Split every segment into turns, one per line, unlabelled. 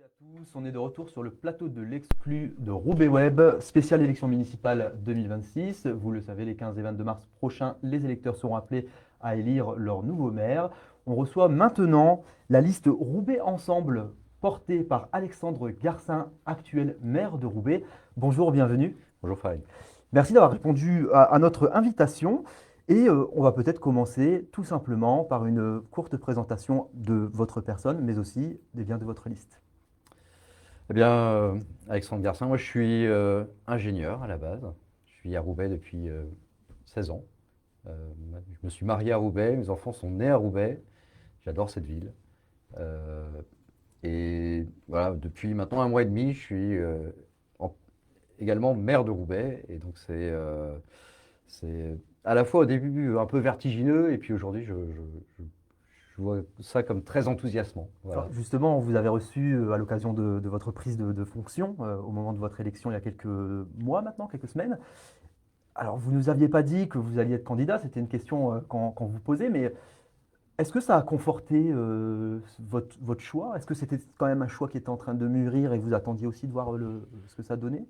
à tous, on est de retour sur le plateau de l'exclu de Roubaix Web, spéciale élection municipale 2026. Vous le savez, les 15 et 22 mars prochains, les électeurs seront appelés à élire leur nouveau maire. On reçoit maintenant la liste Roubaix Ensemble, portée par Alexandre Garcin, actuel maire de Roubaix. Bonjour, bienvenue.
Bonjour Farid.
Merci d'avoir répondu à notre invitation. Et on va peut-être commencer tout simplement par une courte présentation de votre personne, mais aussi de votre liste.
Eh bien, Alexandre Garcin, moi je suis ingénieur à la base. Je suis à Roubaix depuis 16 ans. Je me suis marié à Roubaix, mes enfants sont nés à Roubaix. J'adore cette ville. Euh, et voilà, depuis maintenant un mois et demi, je suis également maire de Roubaix. Et donc c'est à la fois au début un peu vertigineux, et puis aujourd'hui je vois ça comme très enthousiasmant.
Alors,
Voilà.
justement, on vous avait reçu à l'occasion de votre prise de fonction, au moment de votre élection il y a quelques mois maintenant, quelques semaines. Alors, vous ne nous aviez pas dit que vous alliez être candidat, c'était une question qu'on vous posait, mais est-ce que ça a conforté votre choix? Est-ce que c'était quand même un choix qui était en train de mûrir et vous attendiez aussi de voir ce que ça donnait?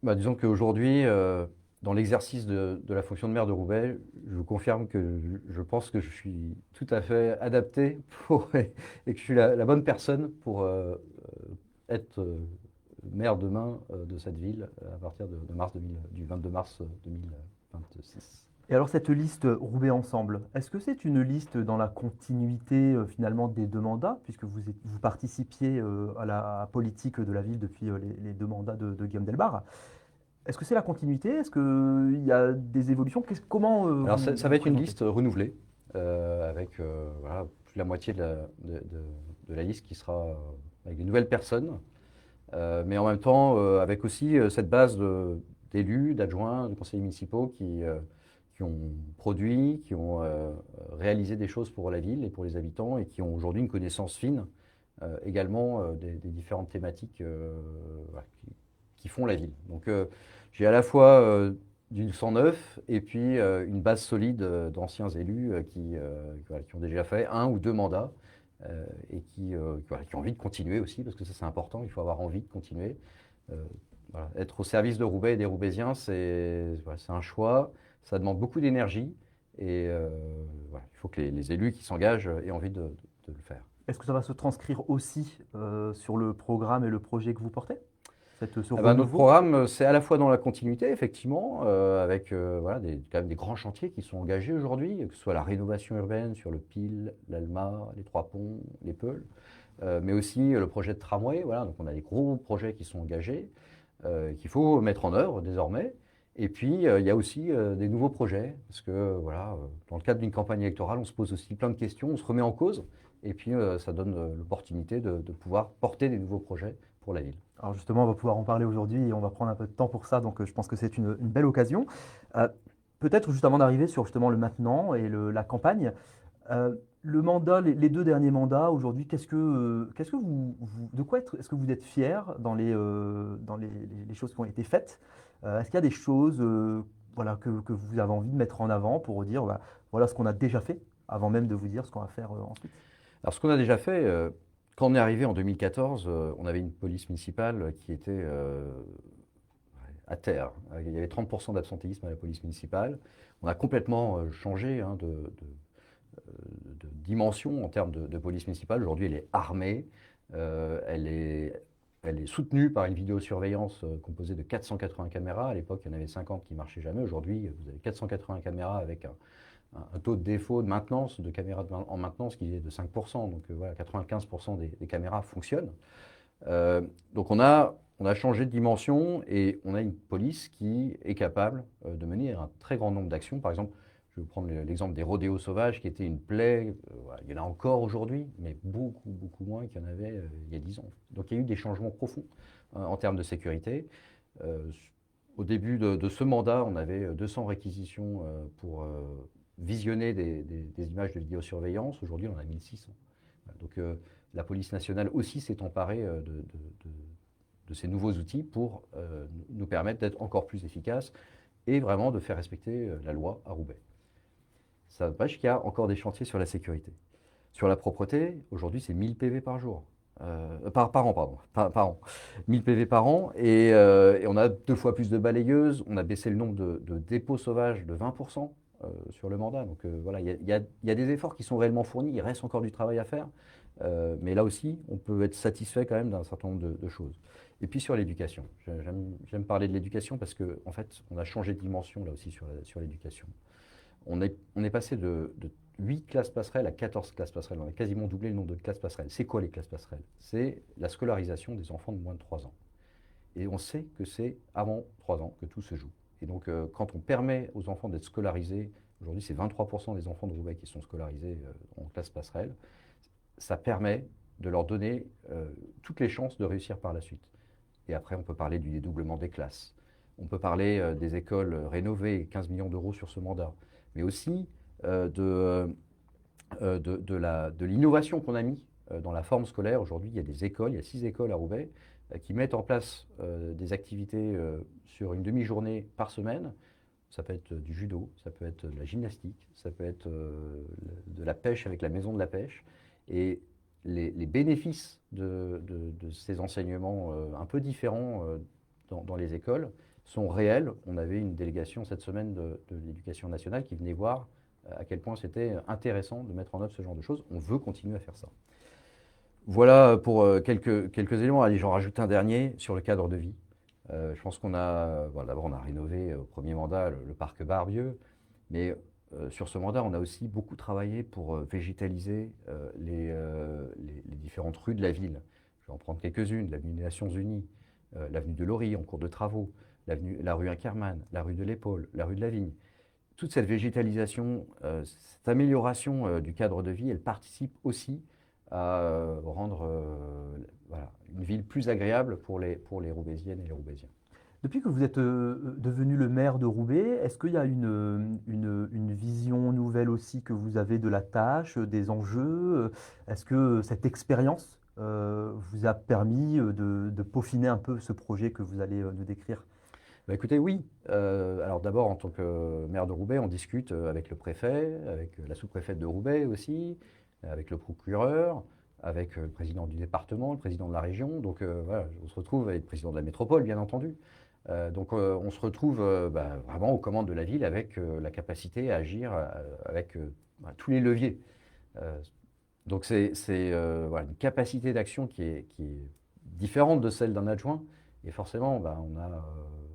Bah, disons qu'aujourd'hui, dans l'exercice de la fonction de maire de Roubaix, je vous confirme que je pense que je suis tout à fait adapté et que je suis la bonne personne pour être maire demain de cette ville à partir du 22 mars 2026.
Et alors cette liste Roubaix Ensemble, est-ce que c'est une liste dans la continuité finalement des deux mandats, puisque vous participiez à la politique de la ville depuis les deux mandats de Guillaume Delbarre? Est-ce que c'est la continuité? Est-ce qu'il y a des évolutions? Comment
Alors
vous,
ça
vous
va être une
présentez?
liste renouvelée avec voilà, plus de la moitié de la liste qui sera avec de nouvelles personnes. Mais en même temps, avec aussi cette base d'élus, d'adjoints, de conseillers municipaux qui ont produit, qui ont réalisé des choses pour la ville et pour les habitants et qui ont aujourd'hui une connaissance fine également des différentes thématiques voilà, qui font la ville. Donc j'ai à la fois du sang neuf et puis une base solide d'anciens élus voilà, qui ont déjà fait un ou deux mandats et voilà, qui ont envie de continuer aussi, parce que ça c'est important, il faut avoir envie de continuer. Euh, voilà, être au service de Roubaix et des Roubaisiens, voilà, c'est un choix, ça demande beaucoup d'énergie et voilà, il faut que les élus qui s'engagent aient envie de le faire.
Est-ce que ça va se transcrire aussi sur le programme et le projet que vous portez? Ce
Ah ben, notre
renouveau?
programme, c'est à la fois dans la continuité, effectivement, avec voilà, quand même des grands chantiers qui sont engagés aujourd'hui, que ce soit la rénovation urbaine sur le Pile, l'Alma, les Trois Ponts, les Peuls, mais aussi le projet de tramway. Voilà, donc on a des gros projets qui sont engagés, qu'il faut mettre en œuvre désormais. Et puis, il y a aussi des nouveaux projets, parce que voilà, dans le cadre d'une campagne électorale, on se pose aussi plein de questions, on se remet en cause, et puis ça donne l'opportunité de pouvoir porter des nouveaux projets pour la ville.
Alors justement, on va pouvoir en parler aujourd'hui et on va prendre un peu de temps pour ça, donc je pense que c'est une belle occasion. Euh, Peut-être juste avant d'arriver sur justement le maintenant et la campagne, le mandat, les deux derniers mandats aujourd'hui, qu'est-ce que de quoi est-ce que vous êtes fier dans les choses qui ont été faites? Est-ce qu'il y a des choses voilà, que vous avez envie de mettre en avant pour dire bah, voilà ce qu'on a déjà fait, avant même de vous dire ce qu'on va faire ensuite?
Alors, ce qu'on a déjà fait, quand on est arrivé en 2014, on avait une police municipale qui était à terre. Il y avait 30% d'absentéisme à la police municipale. On a complètement changé hein, de dimension en termes de police municipale. Aujourd'hui, elle est armée. Elle est soutenue par une vidéosurveillance composée de 480 caméras. À l'époque, il y en avait 50 qui ne marchaient jamais. Aujourd'hui, vous avez 480 caméras avec un taux de défaut de maintenance, de caméras en maintenance qui est de 5%. Donc voilà, 95% des caméras fonctionnent. Donc on a changé de dimension et on a une police qui est capable de mener un très grand nombre d'actions. Par exemple, je vais vous prendre l'exemple des rodéos sauvages qui était une plaie. Voilà, il y en a encore aujourd'hui, mais beaucoup, beaucoup moins qu'il y en avait il y a 10 ans. Donc il y a eu des changements profonds en termes de sécurité. Euh, Au début de ce mandat, on avait 200 réquisitions pour visionner des images de vidéosurveillance. Aujourd'hui, on en a 1600. Donc la police nationale aussi s'est emparée de ces nouveaux outils pour nous permettre d'être encore plus efficaces et vraiment de faire respecter la loi à Roubaix. Ça n'empêche qu'il y a encore des chantiers sur la sécurité. Sur la propreté, aujourd'hui, c'est 1000 PV par jour. par an, pardon, par an. 1000 PV par an. Et on a 2 fois plus de balayeuses. On a baissé le nombre de dépôts sauvages de 20% sur le mandat. Donc voilà, il y a des efforts qui sont réellement fournis. Il reste encore du travail à faire. Mais là aussi, on peut être satisfait quand même d'un certain nombre de choses. Et puis sur l'éducation. J'aime parler de l'éducation parce qu'en en fait, on a changé de dimension là aussi sur l'éducation. On est passé de 8 classes passerelles à 14 classes passerelles. On a quasiment doublé le nombre de classes passerelles. C'est quoi les classes passerelles? C'est la scolarisation des enfants de moins de 3 ans. Et on sait que c'est avant 3 ans que tout se joue. Et donc, quand on permet aux enfants d'être scolarisés, aujourd'hui c'est 23% des enfants de Roubaix qui sont scolarisés en classe passerelle, ça permet de leur donner toutes les chances de réussir par la suite. Et après, on peut parler du dédoublement des classes. On peut parler des écoles rénovées, 15 millions d'euros sur ce mandat. Mais aussi de l'innovation qu'on a mis dans la forme scolaire. Aujourd'hui, il y a des écoles, il y a 6 écoles à Roubaix qui mettent en place des activités sur une demi-journée par semaine. Ça peut être du judo, ça peut être de la gymnastique, ça peut être de la pêche avec la maison de la pêche. Et les bénéfices de ces enseignements un peu différents dans les écoles sont réels. On avait une délégation cette semaine de l'Éducation nationale qui venait voir à quel point c'était intéressant de mettre en œuvre ce genre de choses. On veut continuer à faire ça. Voilà pour quelques éléments. Allez, j'en rajoute un dernier sur le cadre de vie. Je pense qu'on a, bon, d'abord on a rénové au premier mandat le parc Barbieux, mais sur ce mandat, on a aussi beaucoup travaillé pour végétaliser les différentes rues de la ville. Je vais en prendre quelques-unes, l'avenue des Nations Unies, l'avenue de Laurie en cours de travaux, la rue Inkermann, la rue de l'Épaule, la rue de la Vigne. Toute cette végétalisation, cette amélioration du cadre de vie, elle participe aussi à rendre voilà, une ville plus agréable pour les Roubaisiennes et les Roubaisiens.
Depuis que vous êtes devenu le maire de Roubaix, est-ce qu'il y a une vision nouvelle aussi que vous avez de la tâche, des enjeux? Est-ce que cette expérience vous a permis de peaufiner un peu ce projet que vous allez nous décrire?
Bah, écoutez, oui. Alors d'abord, en tant que maire de Roubaix, on discute avec le préfet, avec la sous-préfète de Roubaix aussi, avec le procureur, avec le président du département, le président de la région. Donc voilà, on se retrouve avec le président de la métropole, bien entendu. Donc on se retrouve vraiment aux commandes de la ville avec la capacité à agir avec tous les leviers. Euh, donc c'est voilà, une capacité d'action qui est différente de celle d'un adjoint. Et forcément, on a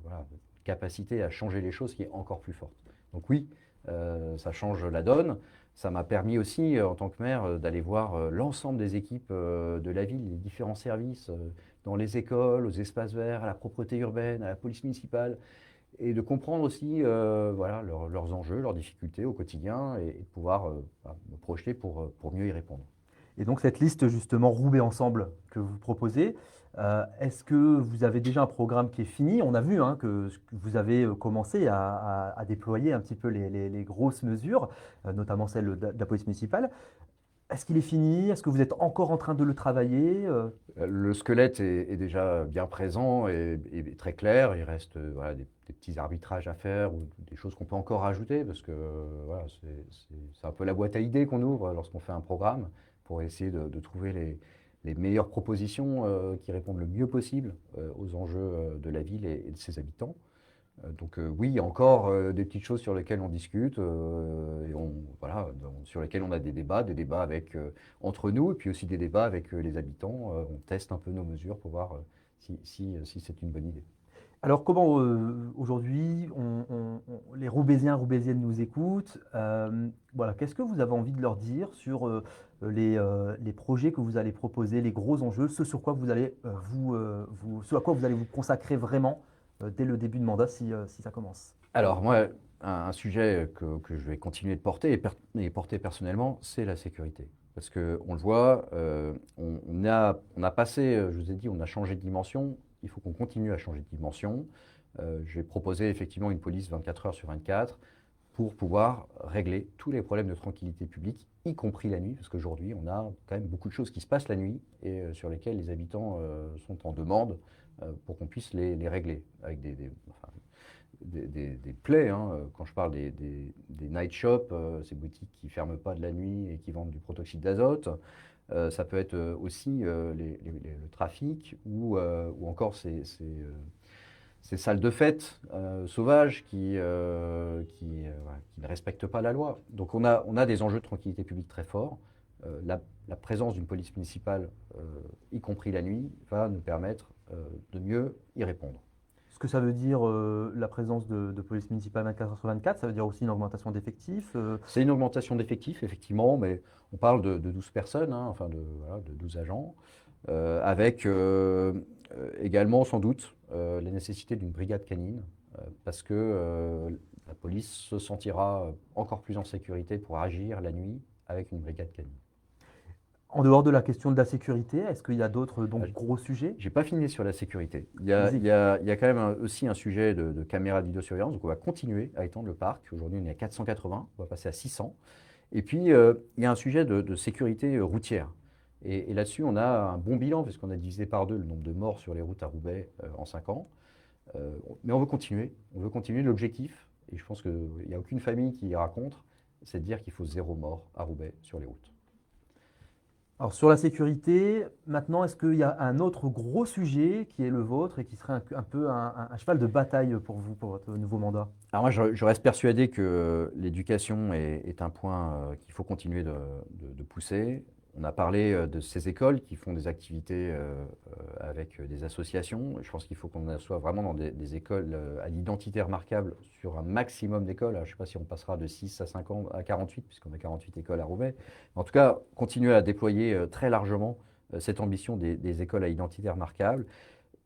voilà, une capacité à changer les choses qui est encore plus forte. Donc oui, ça change la donne. Ça m'a permis aussi, en tant que maire, d'aller voir l'ensemble des équipes de la ville, les différents services, dans les écoles, aux espaces verts, à la propreté urbaine, à la police municipale, et de comprendre aussi voilà, leurs enjeux, leurs difficultés au quotidien, et de pouvoir me projeter pour mieux y répondre.
Et donc cette liste justement Roubaix Ensemble que vous proposez, est-ce que vous avez déjà un programme qui est fini? On a vu hein, que vous avez commencé à déployer un petit peu les grosses mesures, notamment celle de la police municipale. Est-ce qu'il est fini? Est-ce que vous êtes encore en train de le travailler?
Le squelette est déjà bien présent et très clair. Il reste voilà, des petits arbitrages à faire ou des choses qu'on peut encore rajouter parce que voilà, c'est un peu la boîte à idées qu'on ouvre lorsqu'on fait un programme pour essayer de trouver les meilleures propositions qui répondent le mieux possible aux enjeux de la ville et de ses habitants. Donc oui, il y a encore des petites choses sur lesquelles on discute et voilà, sur lesquelles on a des débats avec, entre nous et puis aussi des débats avec les habitants. On teste un peu nos mesures pour voir si c'est une bonne idée.
Alors comment aujourd'hui les Roubaisiens, Roubaisiennes nous écoutent? Voilà, qu'est-ce que vous avez envie de leur dire sur les projets que vous allez proposer, les gros enjeux, ce sur quoi vous allez ce à quoi vous allez vous consacrer vraiment dès le début de mandat si ça commence?
Alors moi, un sujet que je vais continuer de porter et porter personnellement, c'est la sécurité. Parce qu'on le voit, on a passé, je vous ai dit, on a changé de dimension. Il faut qu'on continue à changer de dimension. J'ai proposé effectivement une police 24 heures sur 24 pour pouvoir régler tous les problèmes de tranquillité publique, y compris la nuit, parce qu'aujourd'hui, on a quand même beaucoup de choses qui se passent la nuit et sur lesquelles les habitants sont en demande pour qu'on puisse les régler avec enfin, des plaies. Hein. Quand je parle des night shops, ces boutiques qui ne ferment pas de la nuit et qui vendent du protoxyde d'azote, Ça peut être aussi le trafic ou encore ces salles de fête sauvages qui ne respectent pas la loi. Donc on a des enjeux de tranquillité publique très forts. La présence d'une police municipale, y compris la nuit, va nous permettre de mieux y répondre.
Ce que ça veut dire, la présence de police municipale 24 sur 24, ça veut dire aussi une augmentation d'effectifs.
C'est une augmentation d'effectifs, effectivement, mais on parle de 12 personnes, hein, enfin voilà, de 12 agents, avec également sans doute la nécessité d'une brigade canine, parce que la police se sentira encore plus en sécurité pour agir la nuit avec une brigade canine.
En dehors de la question de la sécurité, est-ce qu'il y a d'autres
Ah,
gros sujets?
J'ai pas fini sur la sécurité. Il y a,
Vas-y.
il y a- il y a quand même aussi un sujet de caméras de vidéosurveillance. Donc on va continuer à étendre le parc. Aujourd'hui, on est à 480, on va passer à 600. Et puis, il y a un sujet de sécurité routière. Et là-dessus, on a un bon bilan, puisqu'on a divisé par 2 le nombre de morts sur les routes à Roubaix en 5 ans. Mais on veut continuer. On veut continuer. L'objectif, et je pense qu'il n'y a aucune famille qui ira contre, c'est de dire qu'il faut 0 mort à Roubaix sur les routes.
Alors sur la sécurité, maintenant, est-ce qu'il y a un autre gros sujet qui est le vôtre et qui serait un peu un cheval de bataille pour vous, pour votre nouveau mandat?
Alors moi, je reste persuadé que l'éducation est un point qu'il faut continuer de pousser. On a parlé de ces écoles qui font des activités avec des associations. Je pense qu'il faut qu'on soit vraiment dans des écoles à l'identité remarquable sur un maximum d'écoles. Alors, je ne sais pas si on passera de 6 à 5 ans à 48, puisqu'on a 48 écoles à Roubaix. En tout cas, continuer à déployer très largement cette ambition des écoles à identité remarquable.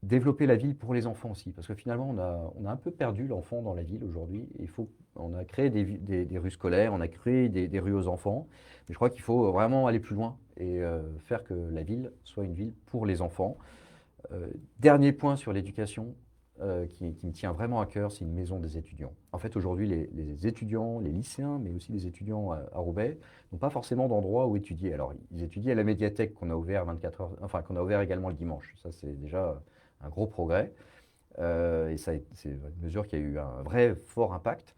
Développer la ville pour les enfants aussi, parce que finalement, on a un peu perdu l'enfant dans la ville aujourd'hui. On a créé des rues scolaires, on a créé des rues aux enfants, mais je crois qu'il faut vraiment aller plus loin et faire que la ville soit une ville pour les enfants. Dernier point sur l'éducation qui me tient vraiment à cœur, c'est une maison des étudiants. En fait, aujourd'hui, les étudiants, les lycéens, mais aussi les étudiants à Roubaix, n'ont pas forcément d'endroit où étudier. Alors, ils étudient à la médiathèque qu'on a ouvert 24 heures, enfin qu'on a ouvert également le dimanche. Ça, c'est déjà un gros progrès. Et c'est une mesure qui a eu un vrai fort impact.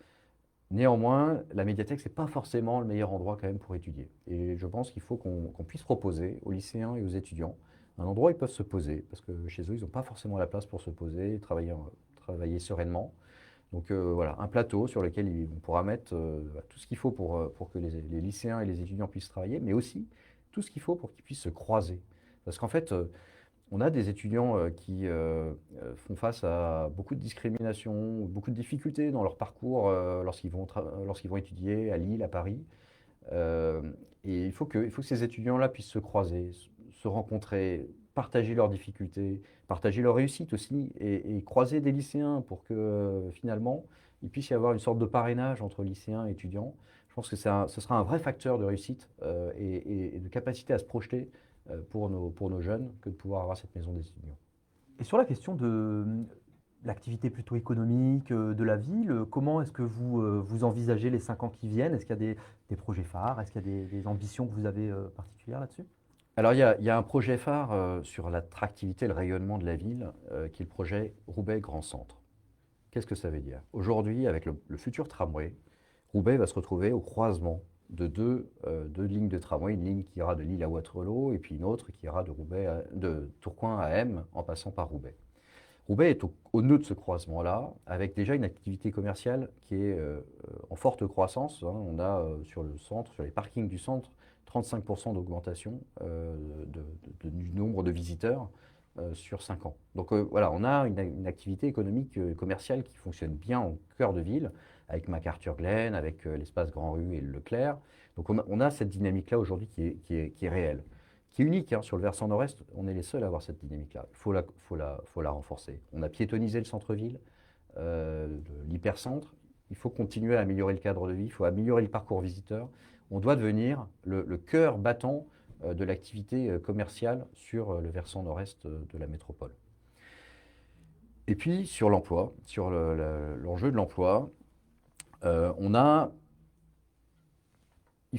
Néanmoins, la médiathèque, ce n'est pas forcément le meilleur endroit quand même pour étudier. Et je pense qu'il faut qu'on puisse proposer aux lycéens et aux étudiants un endroit où ils peuvent se poser, parce que chez eux, ils n'ont pas forcément la place pour se poser et travailler sereinement. Donc voilà, un plateau sur lequel on pourra mettre tout ce qu'il faut pour que les lycéens et les étudiants puissent travailler, mais aussi tout ce qu'il faut pour qu'ils puissent se croiser. Parce qu'en fait, on a des étudiants qui font face à beaucoup de discrimination, beaucoup de difficultés dans leur parcours lorsqu'ils vont étudier à Lille, à Paris. Euh, et il faut que ces étudiants-là puissent se croiser, se rencontrer, partager leurs difficultés, partager leurs réussites aussi, et croiser des lycéens pour que finalement, il puisse y avoir une sorte de parrainage entre lycéens et étudiants. Je pense que ce sera un vrai facteur de réussite et de capacité à se projeter pour nos jeunes que de pouvoir avoir cette maison des étudiants.
Et sur la question de l'activité plutôt économique de la ville, comment est-ce que vous envisagez les 5 ans qui viennent? Est-ce qu'il y a des projets phares? Est-ce qu'il y a des ambitions que vous avez particulières là-dessus?
Alors, il y a un projet phare sur l'attractivité et le rayonnement de la ville, qui est le projet Roubaix Grand Centre. Qu'est-ce que ça veut dire? Aujourd'hui, avec le futur tramway, Roubaix va se retrouver au croisement de deux lignes de tramway, une ligne qui ira de Lille à Waterloo et puis une autre qui ira de Tourcoing à M en passant par Roubaix. Roubaix est au nœud de ce croisement-là, avec déjà une activité commerciale qui est en forte croissance, hein. On a sur le centre, sur les parkings du centre, 35% d'augmentation du nombre de visiteurs sur 5 ans. Donc voilà, on a une activité économique commerciale qui fonctionne bien au cœur de ville, avec MacArthur Glen, avec l'espace Grand Rue et le Leclerc. Donc on a cette dynamique-là aujourd'hui qui est réelle, qui est unique, hein. Sur le versant nord-est, on est les seuls à avoir cette dynamique-là. Il faut la renforcer. On a piétonnisé le centre-ville, de l'hypercentre. Il faut continuer à améliorer le cadre de vie, il faut améliorer le parcours visiteur. On doit devenir le cœur battant de l'activité commerciale sur le versant nord-est de la métropole. Et puis sur l'emploi, sur l'enjeu de l'emploi, il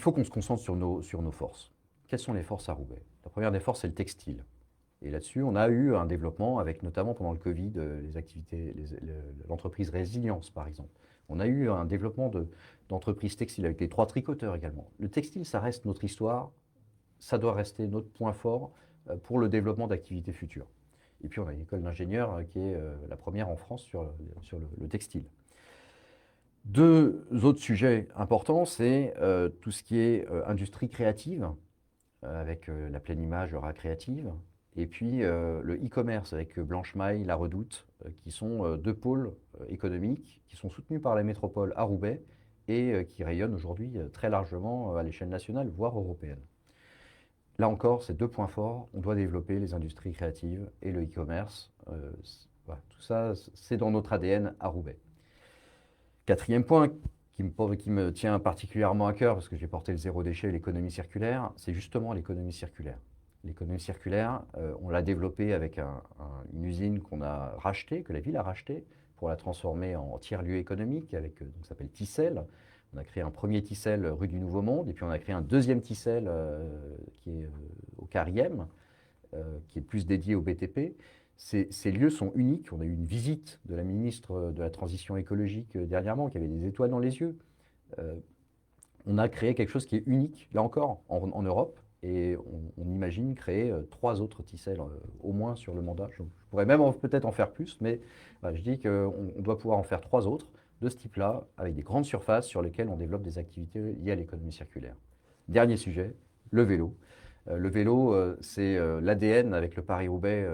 faut qu'on se concentre sur nos forces. Quelles sont les forces à Roubaix? La première des forces, c'est le textile. Et là-dessus, on a eu un développement avec notamment pendant le Covid, l'entreprise Résilience par exemple. On a eu un développement d'entreprises textiles avec les 3 tricoteurs également. Le textile, ça reste notre histoire, ça doit rester notre point fort pour le développement d'activités futures. Et puis on a une école d'ingénieurs qui est la première en France sur le textile. Deux autres sujets importants, c'est tout ce qui est industrie créative, avec la pleine image Aura Créative, et puis le e-commerce avec Blanche Maille, La Redoute, qui sont deux pôles économiques qui sont soutenus par la métropole à Roubaix et qui rayonnent aujourd'hui très largement à l'échelle nationale, voire européenne. Là encore, c'est deux points forts. On doit développer les industries créatives et le e-commerce. Voilà, tout ça, c'est dans notre ADN à Roubaix. Quatrième point qui me tient particulièrement à cœur, parce que j'ai porté le zéro déchet et l'économie circulaire, c'est justement l'économie circulaire. L'économie circulaire, on l'a développée avec une usine qu'on a rachetée, que la ville a rachetée, pour la transformer en tiers-lieu économique, avec, donc, ça s'appelle Tissel. On a créé un premier Tissel rue du Nouveau Monde, et puis on a créé un deuxième Tissel qui est au 4e, qui est plus dédié au BTP. Ces lieux sont uniques. On a eu une visite de la ministre de la Transition écologique dernièrement, qui avait des étoiles dans les yeux. On a créé quelque chose qui est unique, là encore, en Europe, et on imagine créer 3 autres Tissel au moins sur le mandat. Je pourrais même peut-être en faire plus, mais je dis qu'on doit pouvoir en faire 3 autres de ce type-là, avec des grandes surfaces sur lesquelles on développe des activités liées à l'économie circulaire. Dernier sujet, le vélo. Le vélo, c'est l'ADN avec le Paris-Roubaix,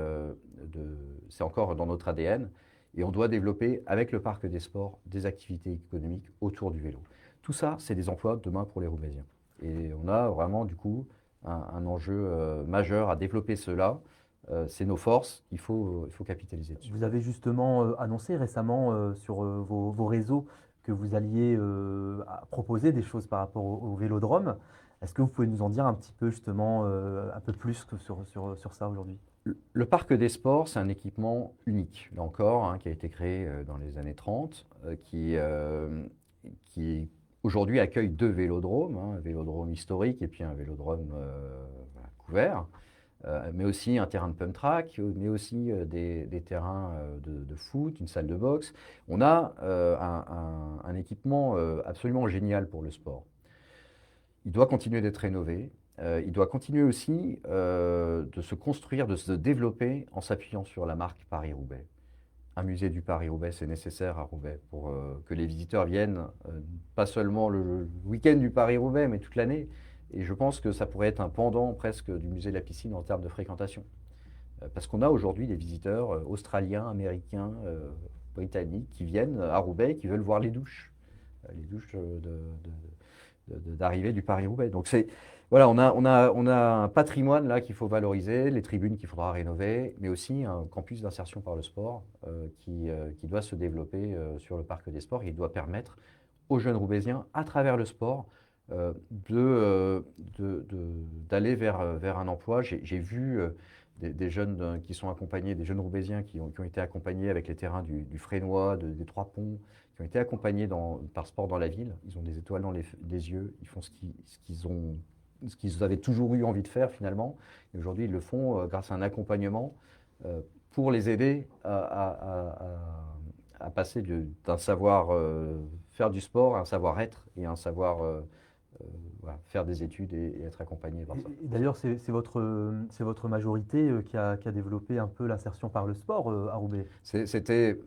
c'est encore dans notre ADN, et on doit développer avec le parc des sports des activités économiques autour du vélo. Tout ça, c'est des emplois demain pour les Roubaisiens. Et on a vraiment du coup un enjeu majeur à développer cela. C'est nos forces, il faut capitaliser dessus.
Vous avez justement annoncé récemment sur vos réseaux que vous alliez proposer des choses par rapport au vélodrome. Est-ce que vous pouvez nous en dire un petit peu justement, un peu plus que sur ça aujourd'hui?
Le parc des sports, c'est un équipement unique, là encore, qui a été créé dans les années 30, qui aujourd'hui accueille 2 vélodromes, un vélodrome historique et puis un vélodrome couvert, mais aussi un terrain de pump track, mais aussi des terrains de foot, une salle de boxe. On a un équipement absolument génial pour le sport. Il doit continuer d'être rénové. Il doit continuer aussi de se construire, de se développer en s'appuyant sur la marque Paris-Roubaix. Un musée du Paris-Roubaix, c'est nécessaire à Roubaix pour que les visiteurs viennent, pas seulement le week-end du Paris-Roubaix, mais toute l'année. Et je pense que ça pourrait être un pendant presque du musée de la piscine en termes de fréquentation. Parce qu'on a aujourd'hui des visiteurs australiens, américains, britanniques qui viennent à Roubaix et qui veulent voir les douches d'arrivée du Paris-Roubaix. Donc voilà, on a un patrimoine là qu'il faut valoriser, les tribunes qu'il faudra rénover, mais aussi un campus d'insertion par le sport qui doit se développer sur le parc des sports. Il doit permettre aux jeunes Roubaisiens, à travers le sport, d'aller vers un emploi. J'ai vu des jeunes qui sont accompagnés, des jeunes Roubaisiens qui ont été accompagnés avec les terrains du Frénois, des Trois Ponts, qui ont été accompagnés par Sport dans la ville. Ils ont des étoiles dans les yeux, ils font ce qu'ils avaient toujours eu envie de faire finalement. Et aujourd'hui, ils le font grâce à un accompagnement pour les aider à passer d'un savoir faire du sport à un savoir-être et un savoir voilà, faire des études et être accompagné par ça.
Et d'ailleurs, c'est votre majorité qui a développé un peu l'insertion par le sport à Roubaix.
C'était,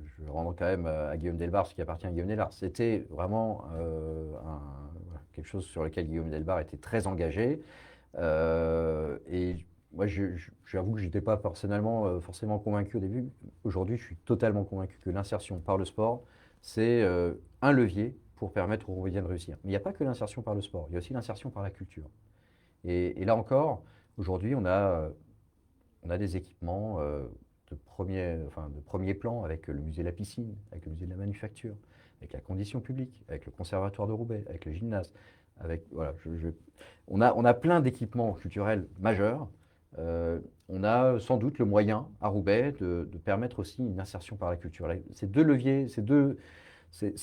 je vais rendre quand même à Guillaume Delbar ce qui appartient à Guillaume Delbar. C'était vraiment quelque chose sur lequel Guillaume Delbar était très engagé. Et moi, j'avoue que je n'étais pas personnellement forcément convaincu au début. Aujourd'hui, je suis totalement convaincu que l'insertion par le sport, c'est un levier pour permettre aux Roubaisiens de réussir. Mais il n'y a pas que l'insertion par le sport, il y a aussi l'insertion par la culture. Et là encore, aujourd'hui, on a des équipements de premier plan avec le musée de la piscine, avec le musée de la manufacture, avec la condition publique, avec le conservatoire de Roubaix, avec le gymnase. Voilà, on a plein d'équipements culturels majeurs. On a sans doute le moyen à Roubaix de permettre aussi une insertion par la culture. Ces 2 leviers, ces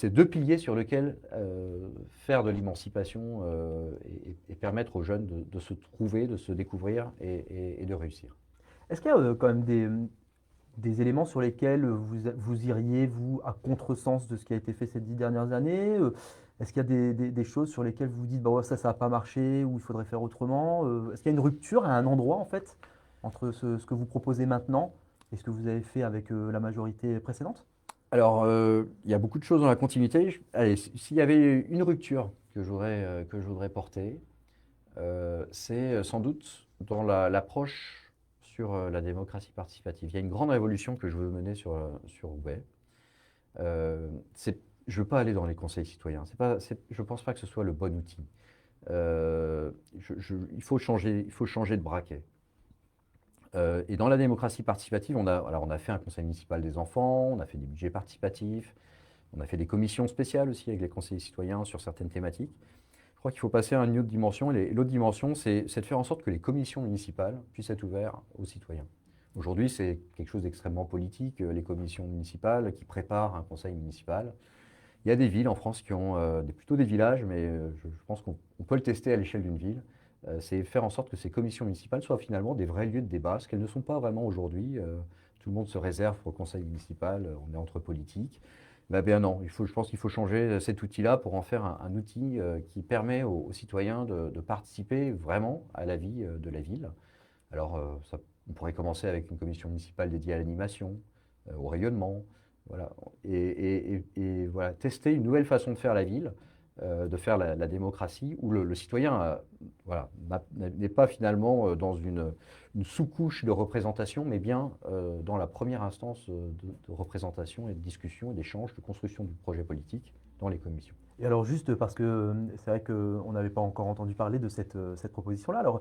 deux piliers sur lesquels faire de l'émancipation et permettre aux jeunes de se trouver, de se découvrir et de réussir.
Est-ce qu'il y a quand même des éléments sur lesquels vous iriez, vous, à contresens de ce qui a été fait ces 10 dernières années? Est-ce qu'il y a des choses sur lesquelles vous vous dites, bah ouais, ça n'a pas marché ou il faudrait faire autrement? Est-ce qu'il y a une rupture à un endroit en fait entre ce que vous proposez maintenant et ce que vous avez fait avec la majorité précédente?
Alors, il y a beaucoup de choses dans la continuité. Allez, s'il y avait une rupture que je voudrais porter, c'est sans doute dans l'approche sur la démocratie participative. Il y a une grande révolution que je veux mener sur Roubaix. Euh, c'est- je ne veux pas aller dans les conseils citoyens. Je ne pense pas que ce soit le bon outil. Il faut changer de braquet. Et dans la démocratie participative, on a fait un conseil municipal des enfants, on a fait des budgets participatifs, on a fait des commissions spéciales aussi avec les conseillers citoyens sur certaines thématiques. Je crois qu'il faut passer à une autre dimension. Et l'autre dimension, c'est de faire en sorte que les commissions municipales puissent être ouvertes aux citoyens. Aujourd'hui, c'est quelque chose d'extrêmement politique, les commissions municipales qui préparent un conseil municipal. Il y a des villes en France qui ont plutôt des villages, mais je pense qu'on peut le tester à l'échelle d'une ville. C'est faire en sorte que ces commissions municipales soient finalement des vrais lieux de débat, ce qu'elles ne sont pas vraiment aujourd'hui. Tout le monde se réserve pour le conseil municipal, on est entre politiques. Ben non, je pense qu'il faut changer cet outil-là pour en faire un outil qui permet aux citoyens de participer vraiment à la vie de la ville. Alors, on pourrait commencer avec une commission municipale dédiée à l'animation, au rayonnement, voilà. Et voilà, tester une nouvelle façon de faire la ville, de faire la démocratie, où le citoyen voilà, n'est pas finalement dans une sous-couche de représentation, mais bien dans la première instance de représentation et de discussion et d'échange, de construction du projet politique dans les commissions.
Et alors juste parce que c'est vrai qu'on n'avait pas encore entendu parler de cette proposition-là. Alors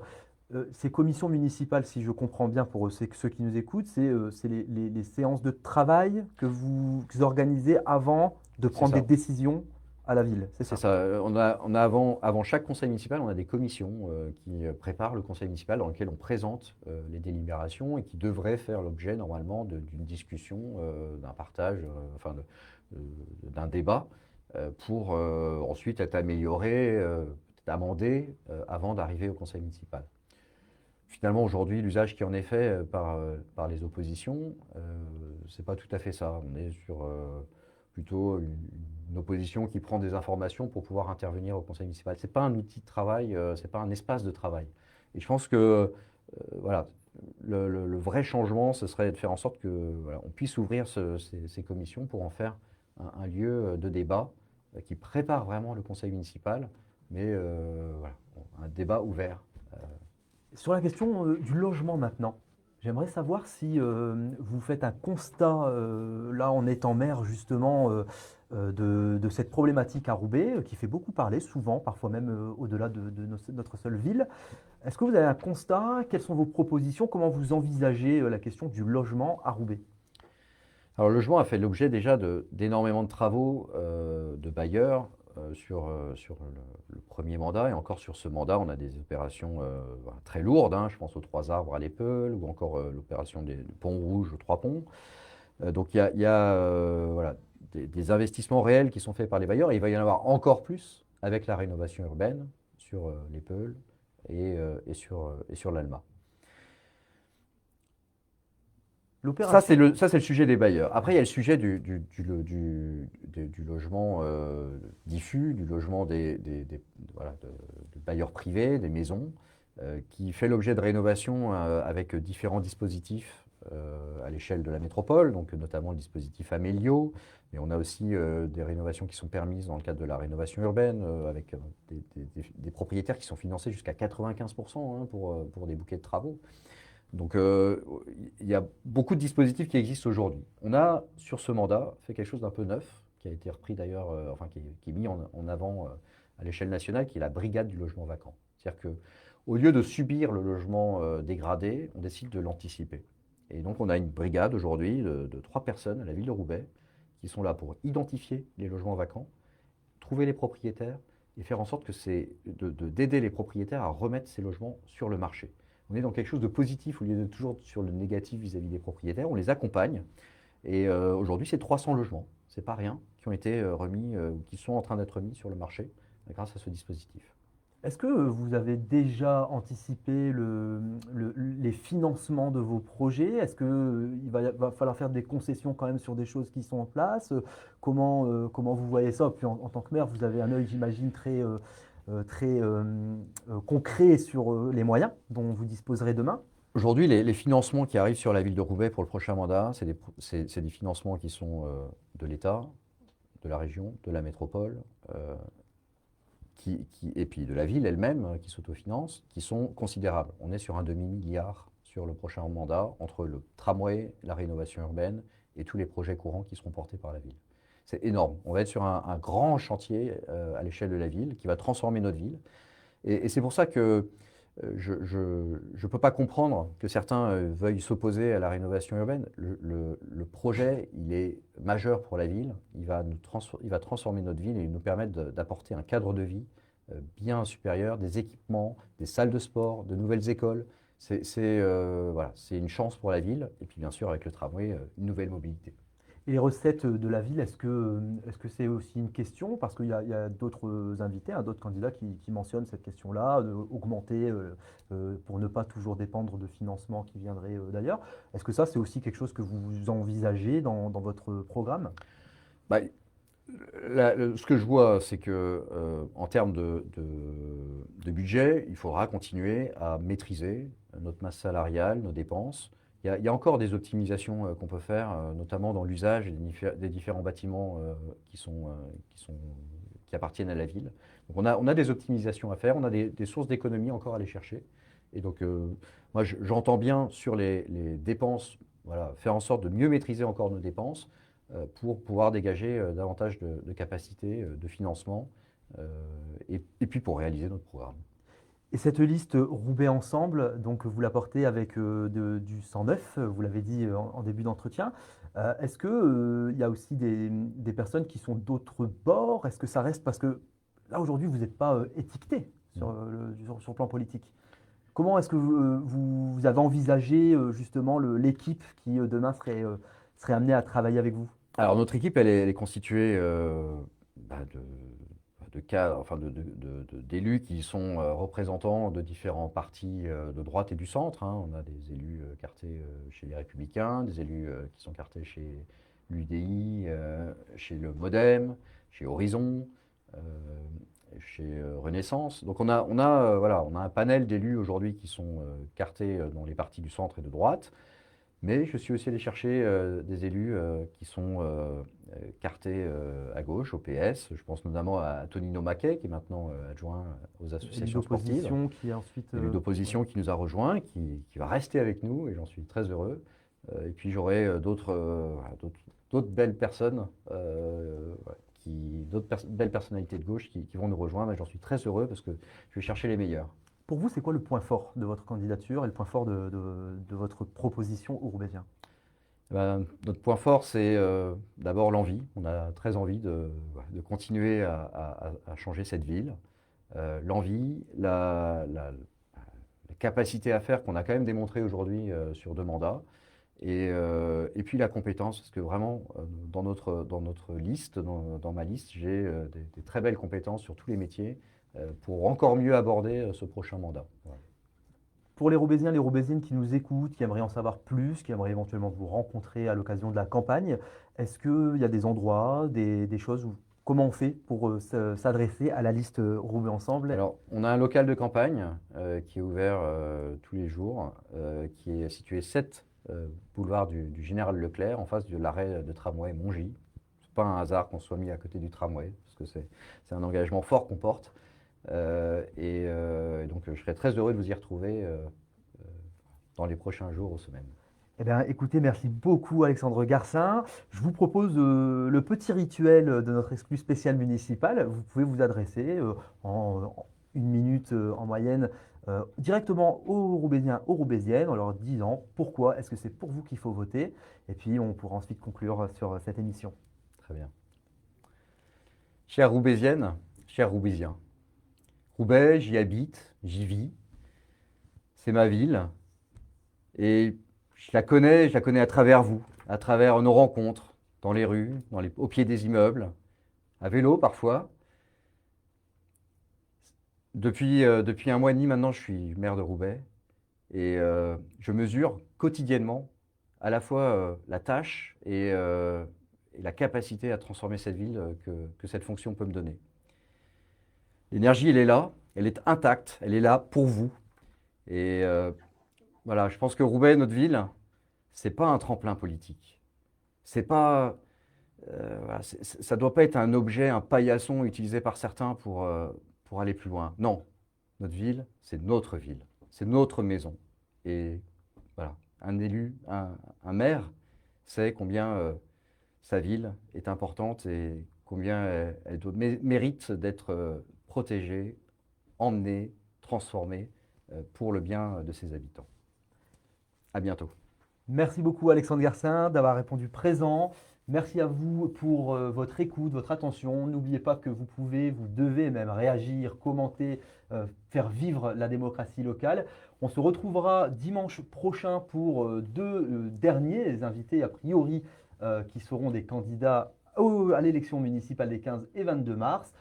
ces commissions municipales, si je comprends bien pour ceux qui nous écoutent, c'est les séances de travail que vous organisez avant de
C'est
prendre des
ça.
décisions à la ville, c'est
C'est
ça?
ça. On a avant chaque conseil municipal, on a des commissions qui préparent le conseil municipal dans lequel on présente les délibérations et qui devraient faire l'objet normalement d'une discussion, d'un partage, d'un débat pour ensuite être amélioré, peut-être amendé avant d'arriver au conseil municipal. Finalement, aujourd'hui, l'usage qui en est fait par les oppositions, c'est pas tout à fait ça. On est sur plutôt une opposition qui prend des informations pour pouvoir intervenir au conseil municipal. C'est pas un outil de travail, c'est pas un espace de travail. Et je pense que voilà, le vrai changement, ce serait de faire en sorte que voilà, on puisse ouvrir ces commissions pour en faire un lieu de débat qui prépare vraiment le conseil municipal, mais voilà, un débat ouvert.
Sur la question du logement maintenant, j'aimerais savoir si vous faites un constat, là en étant maire justement, de cette problématique à Roubaix, qui fait beaucoup parler, souvent, parfois même au-delà de notre seule ville. Est-ce que vous avez un constat? Quelles sont vos propositions? Comment vous envisagez la question du logement à Roubaix?
Alors, le logement a fait l'objet déjà d'énormément de travaux de bailleurs sur le premier mandat. Et encore sur ce mandat, on a des opérations voilà, très lourdes, hein. Je pense aux Trois Arbres à l'Épeule ou encore l'opération des Ponts Rouges aux Trois Ponts. Donc, il y a voilà, des investissements réels qui sont faits par les bailleurs. Et il va y en avoir encore plus avec la rénovation urbaine sur l'Épeule et sur l'Alma.
L'opération.
Ça, c'est le sujet des bailleurs. Après, il y a le sujet du logement diffus, du logement voilà, des bailleurs privés, des maisons, qui fait l'objet de rénovation avec différents dispositifs à l'échelle de la métropole, donc notamment le dispositif Amélio. Mais on a aussi des rénovations qui sont permises dans le cadre de la rénovation urbaine, avec des propriétaires qui sont financés jusqu'à 95% hein, pour des bouquets de travaux. Donc, il y a beaucoup de dispositifs qui existent aujourd'hui. On a, sur ce mandat, fait quelque chose d'un peu neuf, qui a été repris d'ailleurs, enfin, qui est mis en avant à l'échelle nationale, qui est la brigade du logement vacant. C'est-à-dire qu'au lieu de subir le logement dégradé, on décide de l'anticiper. Et donc, on a une brigade aujourd'hui de 3 personnes à la ville de Roubaix qui sont là pour identifier les logements vacants, trouver les propriétaires et faire en sorte que d'aider les propriétaires à remettre ces logements sur le marché. On est dans quelque chose de positif au lieu de toujours sur le négatif vis-à-vis des propriétaires. On les accompagne. Et aujourd'hui, c'est 300 logements, c'est pas rien, qui ont été remis ou qui sont en train d'être mis sur le marché grâce à ce dispositif.
Est-ce que vous avez déjà anticipé les financements de vos projets? Est-ce qu'il va falloir faire des concessions quand même sur des choses qui sont en place? Comment vous voyez ça? Puis en tant que maire, vous avez un œil, j'imagine, très concret sur les moyens dont vous disposerez demain.
Aujourd'hui, les financements qui arrivent sur la ville de Roubaix pour le prochain mandat, c'est des financements qui sont de l'État, de la région, de la métropole, et puis de la ville elle-même qui s'autofinance, qui sont considérables. On est sur un demi-milliard sur le prochain mandat entre le tramway, la rénovation urbaine et tous les projets courants qui seront portés par la ville. C'est énorme. On va être sur un grand chantier à l'échelle de la ville qui va transformer notre ville. Et c'est pour ça que je ne peux pas comprendre que certains veuillent s'opposer à la rénovation urbaine. Le projet, il est majeur pour la ville. Il va transformer notre ville et nous permettre d'apporter un cadre de vie bien supérieur, des équipements, des salles de sport, de nouvelles écoles. Voilà, c'est une chance pour la ville. Et puis bien sûr, avec le tramway, une nouvelle mobilité.
Et les recettes de la ville, est-ce que c'est aussi une question? Parce qu'il y a d'autres invités, hein, d'autres candidats qui mentionnent cette question-là, d'augmenter pour ne pas toujours dépendre de financements qui viendraient d'ailleurs. Est-ce que ça, c'est aussi quelque chose que vous envisagez dans votre programme?
Bah, ce que je vois, c'est que en termes de budget, il faudra continuer à maîtriser notre masse salariale, nos dépenses. Il y a encore des optimisations qu'on peut faire, notamment dans l'usage des différents bâtiments qui appartiennent à la ville. Donc on a des optimisations à faire, on a des sources d'économie encore à aller chercher. Et donc moi j'entends bien sur les dépenses, voilà, faire en sorte de mieux maîtriser encore nos dépenses pour pouvoir dégager davantage de capacités de financement et puis pour réaliser notre programme.
Et cette liste Roubaix Ensemble, donc vous la portez avec du 109, vous l'avez dit en début d'entretien. Est-ce qu'il y a aussi des personnes qui sont d'autres bords? Est-ce que ça reste parce que là aujourd'hui vous n'êtes pas étiqueté sur le plan politique? Comment est-ce que vous avez envisagé justement l'équipe qui demain serait amenée à travailler avec vous?
Alors notre équipe, elle est constituée d'élus qui sont représentants de différents partis de droite et du centre, hein. On a des élus cartés chez les Républicains, des élus qui sont cartés chez l'UDI, chez le MoDem, chez Horizon, euh, chez Renaissance. Donc voilà, on a un panel d'élus aujourd'hui qui sont cartés dans les partis du centre et de droite. Mais je suis aussi allé chercher des élus qui sont cartés à gauche, au PS. Je pense notamment à Tonino Maquet, qui est maintenant adjoint aux associations sportives.
L'opposition qui est ensuite.
Élu d'opposition qui nous a rejoints, qui va rester avec nous, et j'en suis très heureux. Et puis j'aurai d'autres belles personnes, belles personnalités de gauche qui vont nous rejoindre, et j'en suis très heureux parce que je vais chercher les meilleurs.
Pour vous, c'est quoi le point fort de votre candidature et le point fort de votre proposition aux Roubaisiens?
Notre point fort, c'est d'abord l'envie. On a très envie de continuer à changer cette ville. L'envie, la capacité à faire qu'on a quand même démontré aujourd'hui sur 2 mandats. Et puis la compétence, parce que vraiment, dans notre liste, dans ma liste, j'ai des très belles compétences sur tous les métiers pour encore mieux aborder ce prochain mandat. Voilà.
Pour les Roubaisiens, les Roubaisiennes qui nous écoutent, qui aimeraient en savoir plus, qui aimeraient éventuellement vous rencontrer à l'occasion de la campagne, est-ce qu'il y a des endroits, des choses comment on fait pour s'adresser à la liste Roubaix Ensemble?
Alors, on a un local de campagne qui est ouvert tous les jours, qui est situé 7 boulevard du Général Leclerc, en face de l'arrêt de tramway Mongy. Ce n'est pas un hasard qu'on soit mis à côté du tramway, parce que c'est un engagement fort qu'on porte. Donc, je serais très heureux de vous y retrouver dans les prochains jours ou semaines.
Eh bien, écoutez, merci beaucoup Alexandre Garcin. Je vous propose le petit rituel de notre exclu spécial municipal. Vous pouvez vous adresser en 1 minute en moyenne directement aux Roubaisiens, aux Roubaisiennes, en leur disant pourquoi est-ce que c'est pour vous qu'il faut voter. Et puis, on pourra ensuite conclure sur cette émission.
Très bien. Chère Roubaisienne, chers Roubaisiens, Roubaix, j'y habite, j'y vis. C'est ma ville. Et je la connais à travers vous, à travers nos rencontres, dans les rues, au pied des immeubles, à vélo parfois. Depuis un mois et demi maintenant, je suis maire de Roubaix et je mesure quotidiennement à la fois la tâche et la capacité à transformer cette ville que cette fonction peut me donner. L'énergie, elle est là, elle est intacte, elle est là pour vous. Et voilà, je pense que Roubaix, notre ville, c'est pas un tremplin politique. C'est pas, voilà, ça doit pas être un objet, un paillasson utilisé par certains pour aller plus loin. Non, notre ville, c'est notre maison. Et voilà, un élu, un maire, sait combien sa ville est importante et combien elle mérite d'être protégée, emmenée, transformée pour le bien de ses habitants. À bientôt.
Merci beaucoup Alexandre Garcin d'avoir répondu présent. Merci à vous pour votre écoute, votre attention. N'oubliez pas que vous pouvez, vous devez même réagir, commenter, faire vivre la démocratie locale. On se retrouvera dimanche prochain pour deux derniers invités a priori qui seront des candidats à l'élection municipale des 15 et 22 mars.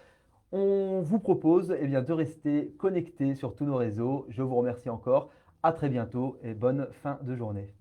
On vous propose eh bien, de rester connectés sur tous nos réseaux. Je vous remercie encore. À très bientôt et bonne fin de journée.